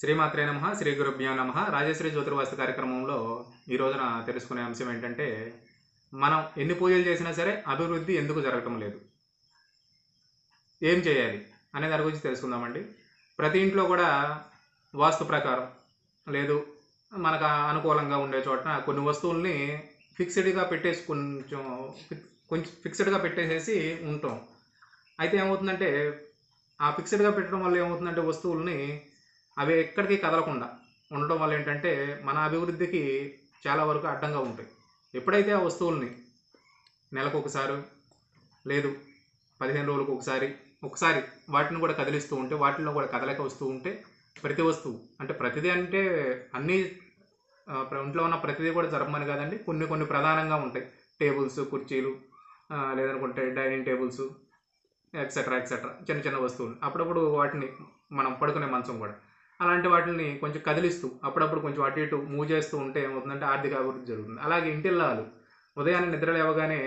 శ్రీమాత్రే నమః శ్రీ గురుభ్యో నమః రాజశ్రీ జ్యోతిర్వాస్తు కార్యక్రమంలో ఈ రోజున తెలుసుకునే అంశం ఏంటంటే మనం ఎన్ని పూజలు చేసినా సరే అభివృద్ధి ఎందుకు జరగటం లేదు, ఏం చేయాలి అనే దాని గురించి తెలుసుకుందామండి. ప్రతి ఇంట్లో కూడా వాస్తు ప్రకారం లేదు, మనకు అనుకూలంగా ఉండే చోట కొన్ని వస్తువుల్ని ఫిక్స్డ్గా పెట్టేసి కొంచెం ఫిక్స్డ్గా పెట్టేసేసి ఉంటాం. అయితే ఏమవుతుందంటే ఆ ఫిక్స్డ్గా పెట్టడం వల్ల ఏమవుతుందంటే వస్తువుల్ని అవి ఎక్కడికి కదలకుండా ఉండటం వల్ల ఏంటంటే మన అభివృద్ధికి చాలా వరకు అడ్డంగా ఉంటాయి. ఎప్పుడైతే ఆ వస్తువుల్ని నెలకు ఒకసారి లేదు 15 రోజులకు ఒకసారి వాటిని కూడా కదిలిస్తూ ఉంటే, వాటిలో కూడా కదలిక వస్తూ ఉంటే ప్రతి వస్తువు అంటే ప్రతిదీ అంటే అన్నీ ఇంట్లో ఉన్న ప్రతిదీ కూడా జరగమని కాదండి, కొన్ని కొన్ని ప్రధానంగా ఉంటాయి. టేబుల్స్, కుర్చీలు, లేదనుకుంటే డైనింగ్ టేబుల్స్, ఎక్సెట్రా ఎక్సెట్రా చిన్న చిన్న వస్తువులు. అప్పుడప్పుడు వాటిని మనం పడుకునే మంచం కూడా అలాంటి వాటిని కొంచెం కదిలిస్తూ అప్పుడప్పుడు కొంచెం అటు ఇటు మూవ్ చేస్తూ ఉంటే ఏమవుతుందంటే ఆర్థిక అభివృద్ధి జరుగుతుంది. అలాగే ఇంటిల్లాలు ఉదయాన్నే నిద్ర లేవగానే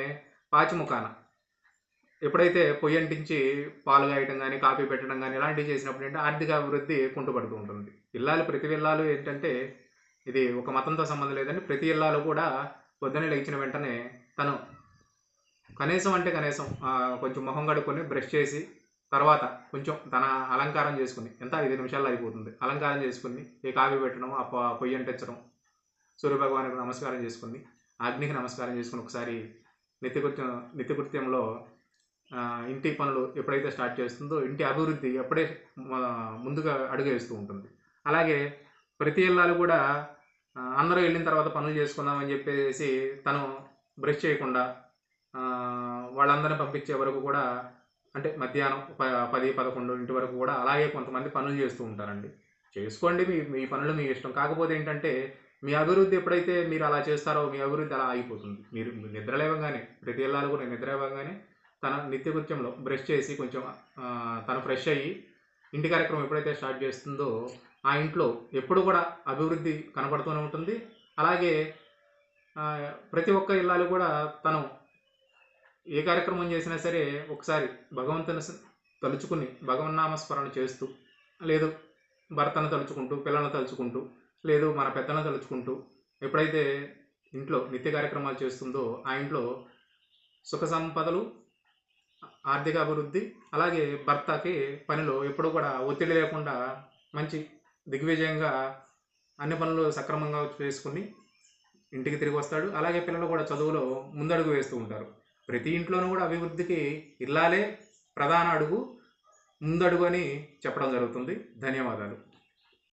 పాచిముఖాన ఎప్పుడైతే పొయ్యి అంటించి పాలు కాయటం కానీ కాఫీ పెట్టడం కానీ ఇలాంటివి చేసినప్పుడు ఏంటంటే ఆర్థిక అభివృద్ధి కుంటుపడుతూ ఉంటుంది. ఇల్లాలు ప్రతి ఇల్లాలు ఏంటంటే ఇది ఒక మతంతో సంబంధం లేదండి. ప్రతి ఇల్లాలు కూడా పొద్దున్నే లేచిన వెంటనే తను కనీసం కొంచెం మొహం కడుక్కొని బ్రష్ చేసి తర్వాత కొంచెం తన అలంకారం చేసుకుని, ఎంత 5 నిమిషాల్లో అయిపోతుంది. అలంకారం చేసుకుని ఈ కాఫీ పెట్టడం, పొయ్యి అంటించడం, సూర్యభగవానికి నమస్కారం చేసుకుని, అగ్నికి నమస్కారం చేసుకుని ఒకసారి నిత్యకృత్యంలో ఇంటి పనులు ఎప్పుడైతే స్టార్ట్ చేస్తుందో ఇంటి అభివృద్ధి ఎప్పుడే ముందుగా అడుగు వేస్తూ ఉంటుంది. అలాగే ప్రతి ఇల్లాలు కూడా అందరూ వెళ్ళిన తర్వాత పనులు చేసుకుందామని చెప్పేసి తను బ్రష్ చేయకుండా వాళ్ళందరినీ పంపించే వరకు కూడా, అంటే మధ్యాహ్నం 10-11 వరకు కూడా అలాగే కొంతమంది పనులు చేస్తూ ఉంటారండి. చేసుకోండి, మీ మీ పనులు మీ ఇష్టం. కాకపోతే ఏంటంటే మీ అభివృద్ధి ఎప్పుడైతే మీరు అలా చేస్తారో మీ అభివృద్ధి అలా ఆగిపోతుంది. మీరు నిద్ర లేవగానే ప్రతి ఇల్లాలు కూడా నిద్ర లేవగానే తన నిత్యకృత్యంలో బ్రష్ చేసి కొంచెం తను ఫ్రెష్ అయ్యి ఇంటి కార్యక్రమం ఎప్పుడైతే స్టార్ట్ చేస్తుందో ఆ ఇంట్లో ఎప్పుడు కూడా అభివృద్ధి కనపడుతూనే ఉంటుంది. అలాగే ప్రతి ఒక్క ఇల్లాలు కూడా తను ఏ కార్యక్రమం చేసినా సరే ఒకసారి భగవంతుని తలుచుకుని భగవన్నామస్మరణ చేస్తూ, లేదు భర్తను తలుచుకుంటూ, పిల్లలను తలుచుకుంటూ, లేదు మన పెద్దలను తలుచుకుంటూ ఎప్పుడైతే ఇంట్లో నిత్య కార్యక్రమాలు చేస్తుందో ఆ ఇంట్లో సుఖ సంపదలు, ఆర్థిక అభివృద్ధి, అలాగే భర్తకి పనిలో ఎప్పుడు కూడా ఒత్తిడి లేకుండా మంచి దిగ్విజయంగా అన్ని పనులు సక్రమంగా చేసుకుని ఇంటికి తిరిగి వస్తాడు. అలాగే పిల్లలు కూడా చదువులో ముందడుగు వేస్తూ ఉంటారు. ప్రతి ఇంట్లోనూ కూడా అభివృద్ధికి ఇల్లాలే ప్రధాన అడుగు, ముందడుగు అని చెప్పడం జరుగుతుంది. ధన్యవాదాలు.